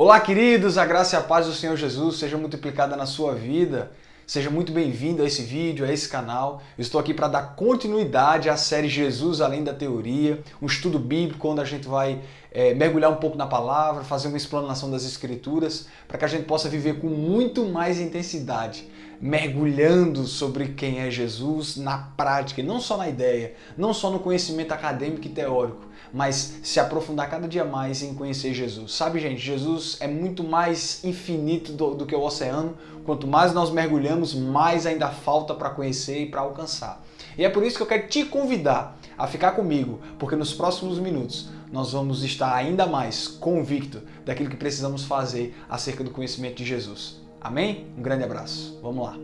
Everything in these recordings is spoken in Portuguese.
Olá, queridos, a graça e a paz do Senhor Jesus seja multiplicada na sua vida. Seja muito bem-vindo a esse vídeo, a esse canal. Eu estou aqui para dar continuidade à série Jesus Além da Teoria, um estudo bíblico onde a gente vai mergulhar um pouco na palavra, fazer uma explanação das Escrituras, para que a gente possa viver com muito mais intensidade, mergulhando sobre quem é Jesus na prática, e não só na ideia, não só no conhecimento acadêmico e teórico, mas se aprofundar cada dia mais em conhecer Jesus. Sabe, gente, Jesus é muito mais infinito do que o oceano. Quanto mais nós mergulhamos, mais ainda falta para conhecer e para alcançar. E é por isso que eu quero te convidar a ficar comigo, porque nos próximos minutos nós vamos estar ainda mais convicto daquilo que precisamos fazer acerca do conhecimento de Jesus. Amém? Um grande abraço. Vamos lá.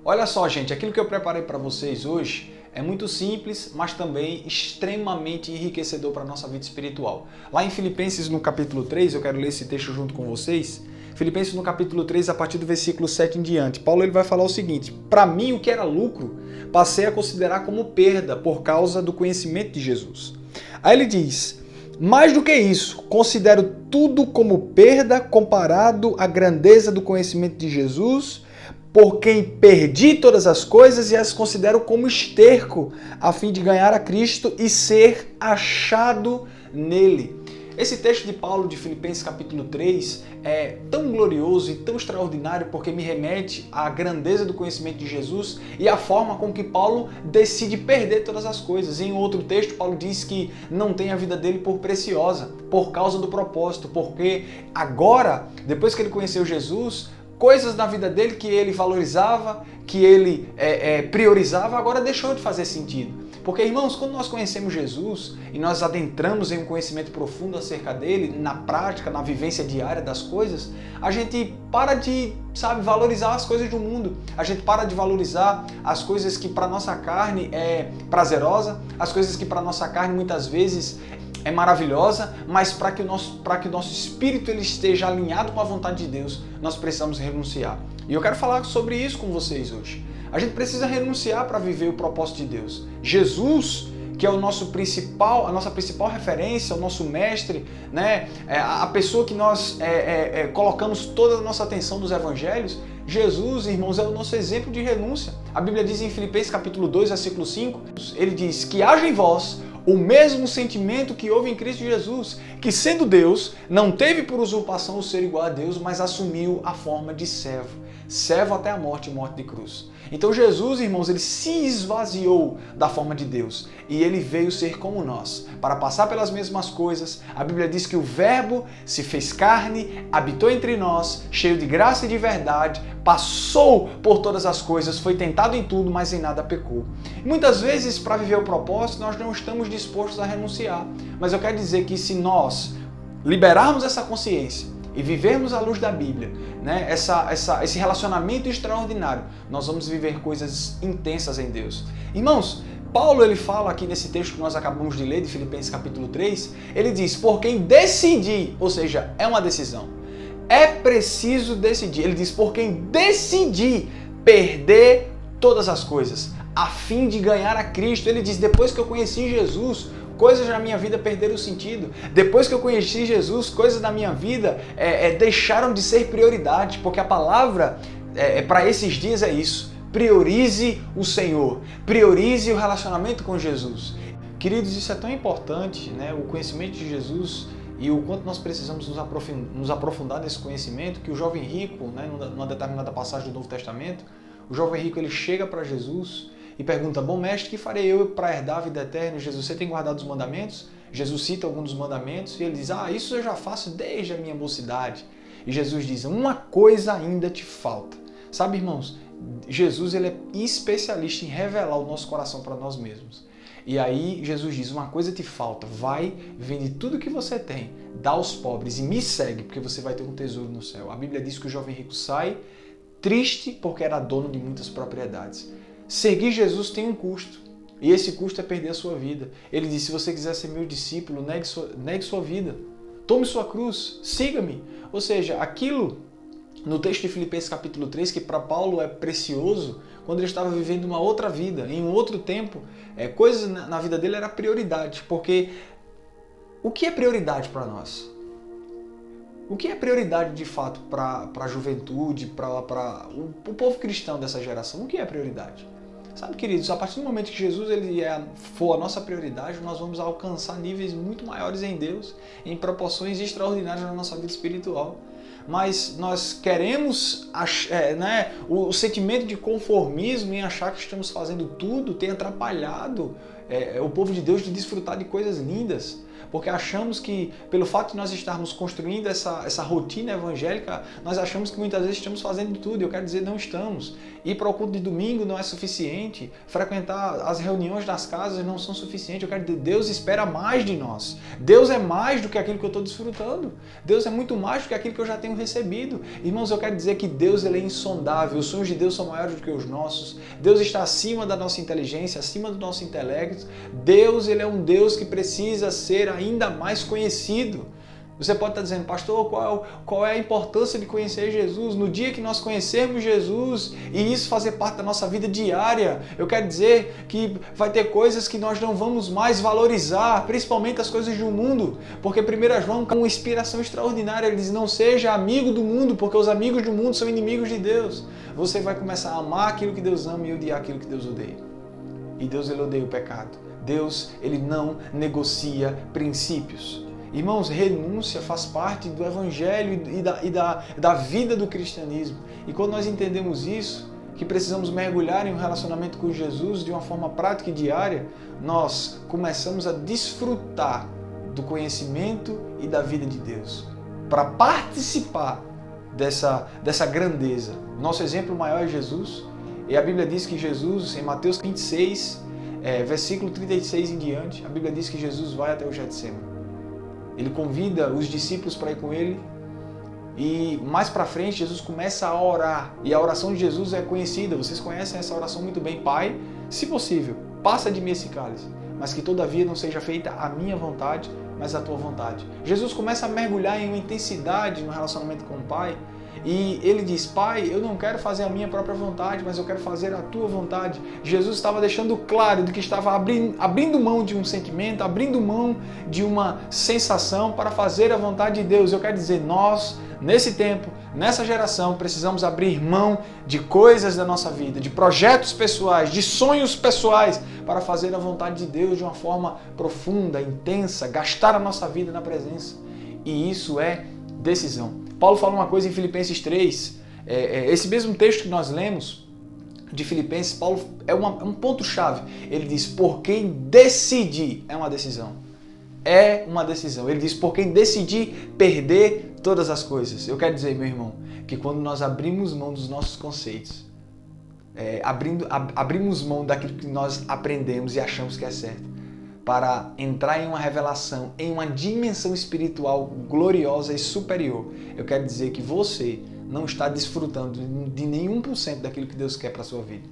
Olha só, gente, aquilo que eu preparei para vocês hoje é muito simples, mas também extremamente enriquecedor para a nossa vida espiritual. Lá em Filipenses, no capítulo 3, eu quero ler esse texto junto com vocês. Filipenses, no capítulo 3, a partir do versículo 7 em diante. Paulo ele vai falar o seguinte: para mim, o que era lucro, passei a considerar como perda por causa do conhecimento de Jesus. Aí ele diz: mais do que isso, considero tudo como perda comparado à grandeza do conhecimento de Jesus, por quem perdi todas as coisas e as considero como esterco, a fim de ganhar a Cristo e ser achado nele. Esse texto de Paulo de Filipenses capítulo 3 é tão glorioso e tão extraordinário porque me remete à grandeza do conhecimento de Jesus e à forma com que Paulo decide perder todas as coisas. Em outro texto, Paulo diz que não tem a vida dele por preciosa, por causa do propósito, porque agora, depois que ele conheceu Jesus, coisas na vida dele que ele valorizava, que ele priorizava, agora deixou de fazer sentido. Porque, irmãos, quando nós conhecemos Jesus e nós adentramos em um conhecimento profundo acerca dele, na prática, na vivência diária das coisas, a gente para de, valorizar as coisas do mundo. A gente para de valorizar as coisas que para nossa carne é prazerosa, as coisas que para nossa carne muitas vezes é maravilhosa, mas para que o nosso espírito ele esteja alinhado com a vontade de Deus, nós precisamos renunciar. E eu quero falar sobre isso com vocês hoje. A gente precisa renunciar para viver o propósito de Deus. Jesus, que é a nossa principal referência, o nosso mestre, né? A pessoa que nós colocamos toda a nossa atenção nos evangelhos, Jesus, irmãos, é o nosso exemplo de renúncia. A Bíblia diz em Filipenses capítulo 2, versículo 5, ele diz que haja em vós o mesmo sentimento que houve em Cristo Jesus, que sendo Deus, não teve por usurpação o ser igual a Deus, mas assumiu a forma de servo até a morte e morte de cruz. Então Jesus, irmãos, ele se esvaziou da forma de Deus e ele veio ser como nós, para passar pelas mesmas coisas. A Bíblia diz que o Verbo se fez carne, habitou entre nós, cheio de graça e de verdade, passou por todas as coisas, foi tentado em tudo, mas em nada pecou. Muitas vezes, para viver o propósito, nós não estamos dispostos a renunciar, mas eu quero dizer que se nós liberarmos essa consciência e vivermos à luz da Bíblia, né, esse relacionamento extraordinário, nós vamos viver coisas intensas em Deus. Irmãos, Paulo ele fala aqui nesse texto que nós acabamos de ler, de Filipenses capítulo 3, ele diz, por quem decidi, ou seja, é uma decisão, é preciso decidir. Ele diz, por quem decidi perder todas as coisas, a fim de ganhar a Cristo. Ele diz, depois que eu conheci Jesus, coisas na minha vida perderam o sentido. Depois que eu conheci Jesus, coisas na minha vida deixaram de ser prioridade, porque a palavra para esses dias é isso. Priorize o Senhor, priorize o relacionamento com Jesus. Queridos, isso é tão importante, né? O conhecimento de Jesus e o quanto nós precisamos nos aprofundar nesse conhecimento, que o jovem rico, né, numa determinada passagem do Novo Testamento, o jovem rico ele chega para Jesus e pergunta, bom mestre, que farei eu para herdar a vida eterna? E Jesus, você tem guardado os mandamentos? Jesus cita alguns dos mandamentos e ele diz, isso eu já faço desde a minha mocidade. E Jesus diz, uma coisa ainda te falta. Sabe, irmãos, Jesus ele é especialista em revelar o nosso coração para nós mesmos. E aí Jesus diz, uma coisa te falta, vai, vende tudo que você tem, dá aos pobres e me segue, porque você vai ter um tesouro no céu. A Bíblia diz que o jovem rico sai triste porque era dono de muitas propriedades. Seguir Jesus tem um custo, e esse custo é perder a sua vida. Ele diz, se você quiser ser meu discípulo, negue sua vida, tome sua cruz, siga-me. Ou seja, aquilo no texto de Filipenses capítulo 3, que para Paulo é precioso, quando ele estava vivendo uma outra vida, em um outro tempo, coisas na vida dele era prioridade. Porque o que é prioridade para nós? O que é prioridade de fato para a juventude, para o povo cristão dessa geração? O que é prioridade? Sabe, queridos, a partir do momento que Jesus for a nossa prioridade, nós vamos alcançar níveis muito maiores em Deus, em proporções extraordinárias na nossa vida espiritual. Mas nós queremos, o sentimento de conformismo em achar que estamos fazendo tudo tem atrapalhado o povo de Deus de desfrutar de coisas lindas. Porque achamos que, pelo fato de nós estarmos construindo essa rotina evangélica, nós achamos que muitas vezes estamos fazendo tudo. Eu quero dizer, não estamos. Ir para o culto de domingo não é suficiente. Frequentar as reuniões das casas não são suficientes. Eu quero dizer, Deus espera mais de nós. Deus é mais do que aquilo que eu estou desfrutando. Deus é muito mais do que aquilo que eu já tenho recebido. Irmãos, eu quero dizer que Deus ele é insondável. Os sonhos de Deus são maiores do que os nossos. Deus está acima da nossa inteligência, acima do nosso intelecto. Deus ele é um Deus que precisa ser ainda mais conhecido. Você pode estar dizendo, pastor, qual é a importância de conhecer Jesus? No dia que nós conhecermos Jesus e isso fazer parte da nossa vida diária, eu quero dizer que vai ter coisas que nós não vamos mais valorizar, principalmente as coisas do mundo, porque 1 João é uma inspiração extraordinária, ele diz, não seja amigo do mundo, porque os amigos do mundo são inimigos de Deus. Você vai começar a amar aquilo que Deus ama e odiar aquilo que Deus odeia. E Deus ele odeia o pecado. Deus ele não negocia princípios. Irmãos, renúncia faz parte do evangelho e da vida do cristianismo. E quando nós entendemos isso, que precisamos mergulhar em um relacionamento com Jesus de uma forma prática e diária, nós começamos a desfrutar do conhecimento e da vida de Deus. Para participar dessa grandeza. Nosso exemplo maior é Jesus. E a Bíblia diz que Jesus, em Mateus 26, versículo 36 em diante, a Bíblia diz que Jesus vai até o Getsemane. Ele convida os discípulos para ir com ele e mais para frente Jesus começa a orar. E a oração de Jesus é conhecida, vocês conhecem essa oração muito bem. Pai, se possível, passa de mim esse cálice, mas que todavia não seja feita a minha vontade, mas a tua vontade. Jesus começa a mergulhar em uma intensidade no relacionamento com o Pai. E ele diz, Pai, eu não quero fazer a minha própria vontade, mas eu quero fazer a tua vontade. Jesus estava deixando claro de que estava abrindo mão de um sentimento, abrindo mão de uma sensação para fazer a vontade de Deus. Eu quero dizer, nós, nesse tempo, nessa geração, precisamos abrir mão de coisas da nossa vida, de projetos pessoais, de sonhos pessoais, para fazer a vontade de Deus de uma forma profunda, intensa, gastar a nossa vida na presença. E isso é decisão. Paulo fala uma coisa em Filipenses 3, esse mesmo texto que nós lemos de Filipenses, Paulo é um ponto-chave. Ele diz, por quem decidi, é uma decisão. É uma decisão. Ele diz, por quem decidi perder todas as coisas. Eu quero dizer, meu irmão, que quando nós abrimos mão dos nossos conceitos, abrimos mão daquilo que nós aprendemos e achamos que é certo, para entrar em uma revelação, em uma dimensão espiritual gloriosa e superior, eu quero dizer que você não está desfrutando de nenhum por cento daquilo que Deus quer para a sua vida.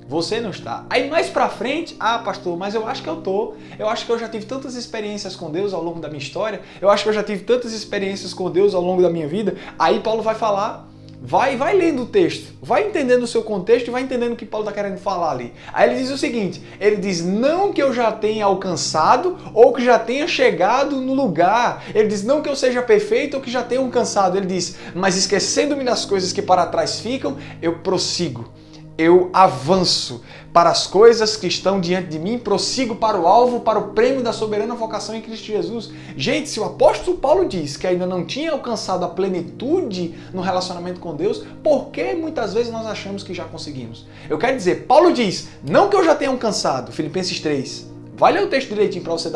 Você não está. Aí mais pra frente, pastor, mas eu acho que eu tô. Eu acho que eu já tive tantas experiências com Deus ao longo da minha história. Eu acho que eu já tive tantas experiências com Deus ao longo da minha vida. Aí Paulo vai falar, vai lendo o texto, vai entendendo o seu contexto e vai entendendo o que Paulo está querendo falar ali. Aí ele diz o seguinte, ele diz, não que eu já tenha alcançado ou que já tenha chegado no lugar. Ele diz, não que eu seja perfeito ou que já tenha alcançado. Ele diz, mas esquecendo-me das coisas que para trás ficam, eu prossigo. Eu avanço para as coisas que estão diante de mim, prossigo para o alvo, para o prêmio da soberana vocação em Cristo Jesus. Gente, se o apóstolo Paulo diz que ainda não tinha alcançado a plenitude no relacionamento com Deus, por que muitas vezes nós achamos que já conseguimos? Eu quero dizer, Paulo diz, não que eu já tenha alcançado, Filipenses 3, vai ler o texto direitinho para você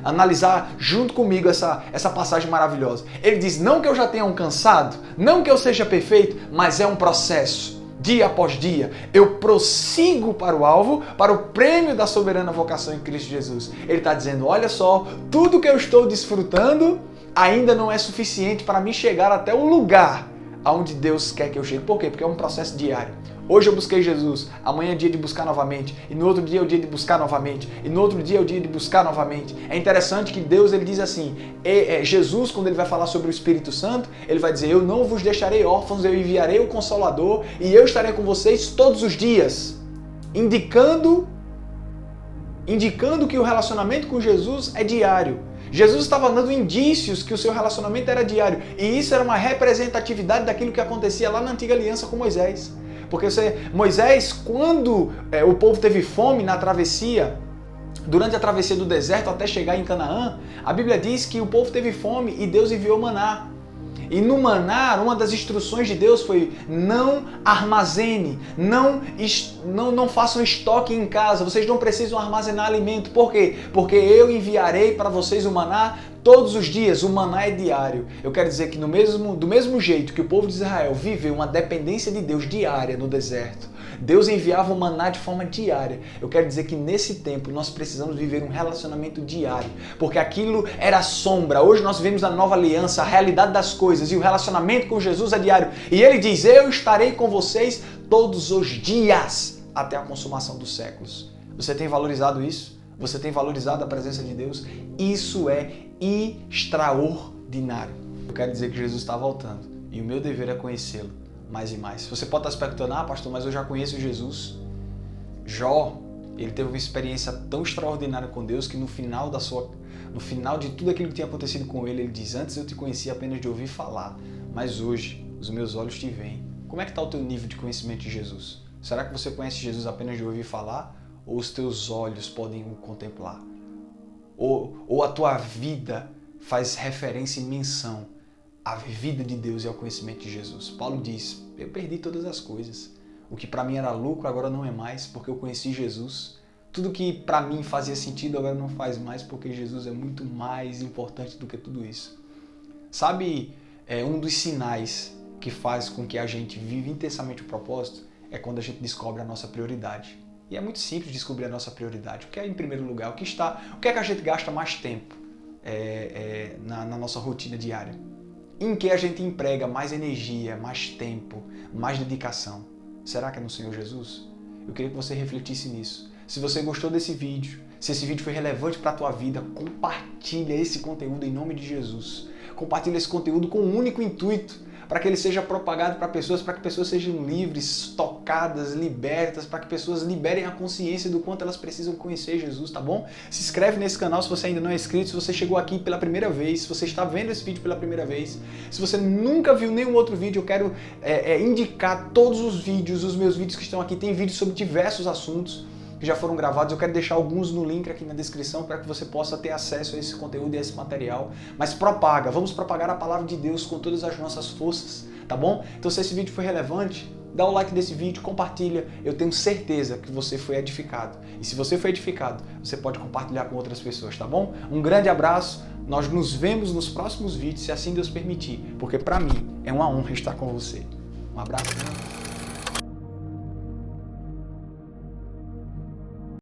analisar junto comigo essa passagem maravilhosa. Ele diz, não que eu já tenha alcançado, não que eu seja perfeito, mas é um processo. Dia após dia, eu prossigo para o alvo, para o prêmio da soberana vocação em Cristo Jesus. Ele está dizendo, olha só, tudo que eu estou desfrutando ainda não é suficiente para me chegar até o lugar aonde Deus quer que eu chegue. Por quê? Porque é um processo diário. Hoje eu busquei Jesus, amanhã é dia de buscar novamente, e no outro dia é o dia de buscar novamente, e no outro dia é o dia de buscar novamente. É interessante que Deus ele diz assim, Jesus quando ele vai falar sobre o Espírito Santo, ele vai dizer, eu não vos deixarei órfãos, eu enviarei o Consolador, e eu estarei com vocês todos os dias, indicando que o relacionamento com Jesus é diário. Jesus estava dando indícios que o seu relacionamento era diário, e isso era uma representatividade daquilo que acontecia lá na Antiga Aliança com Moisés. Porque Moisés, quando o povo teve fome na travessia, durante a travessia do deserto até chegar em Canaã, a Bíblia diz que o povo teve fome e Deus enviou maná. E no maná, uma das instruções de Deus foi não armazene, não façam estoque em casa, vocês não precisam armazenar alimento. Por quê? Porque eu enviarei para vocês o maná todos os dias, o maná é diário. Eu quero dizer que do mesmo jeito que o povo de Israel viveu uma dependência de Deus diária no deserto, Deus enviava o maná de forma diária. Eu quero dizer que nesse tempo nós precisamos viver um relacionamento diário, porque aquilo era sombra. Hoje nós vivemos a nova aliança, a realidade das coisas, e o relacionamento com Jesus é diário. E ele diz, eu estarei com vocês todos os dias, até a consumação dos séculos. Você tem valorizado isso? Você tem valorizado a presença de Deus? Isso é extraordinário. Eu quero dizer que Jesus está voltando e o meu dever é conhecê-lo mais e mais. Você pode estar se perguntando, pastor, mas eu já conheço Jesus. Jó, ele teve uma experiência tão extraordinária com Deus que no final de tudo aquilo que tinha acontecido com ele, ele diz, antes eu te conhecia apenas de ouvir falar, mas hoje os meus olhos te veem. Como é que está o teu nível de conhecimento de Jesus? Será que você conhece Jesus apenas de ouvir falar? Ou os teus olhos podem o contemplar? Ou a tua vida faz referência e menção à vida de Deus e ao conhecimento de Jesus? Paulo diz, eu perdi todas as coisas. O que para mim era lucro agora não é mais, porque eu conheci Jesus. Tudo que para mim fazia sentido agora não faz mais, porque Jesus é muito mais importante do que tudo isso. Sabe, um dos sinais que faz com que a gente viva intensamente o propósito é quando a gente descobre a nossa prioridade. E é muito simples descobrir a nossa prioridade. O que é em primeiro lugar? O que é que a gente gasta mais tempo na nossa rotina diária? Em que a gente emprega mais energia, mais tempo, mais dedicação? Será que é no Senhor Jesus? Eu queria que você refletisse nisso. Se você gostou desse vídeo, se esse vídeo foi relevante para a tua vida, compartilha esse conteúdo em nome de Jesus. Compartilha esse conteúdo com um único intuito, para que ele seja propagado para que pessoas sejam livres, tocadas, libertas, para que pessoas liberem a consciência do quanto elas precisam conhecer Jesus, tá bom? Se inscreve nesse canal se você ainda não é inscrito, se você chegou aqui pela primeira vez, se você está vendo esse vídeo pela primeira vez, se você nunca viu nenhum outro vídeo, eu quero indicar todos os vídeos, os meus vídeos que estão aqui, tem vídeos sobre diversos assuntos que já foram gravados, eu quero deixar alguns no link aqui na descrição para que você possa ter acesso a esse conteúdo e a esse material. Mas vamos propagar a palavra de Deus com todas as nossas forças, tá bom? Então se esse vídeo foi relevante, dá o like desse vídeo, compartilha, eu tenho certeza que você foi edificado. E se você foi edificado, você pode compartilhar com outras pessoas, tá bom? Um grande abraço, nós nos vemos nos próximos vídeos, se assim Deus permitir, porque para mim é uma honra estar com você. Um abraço.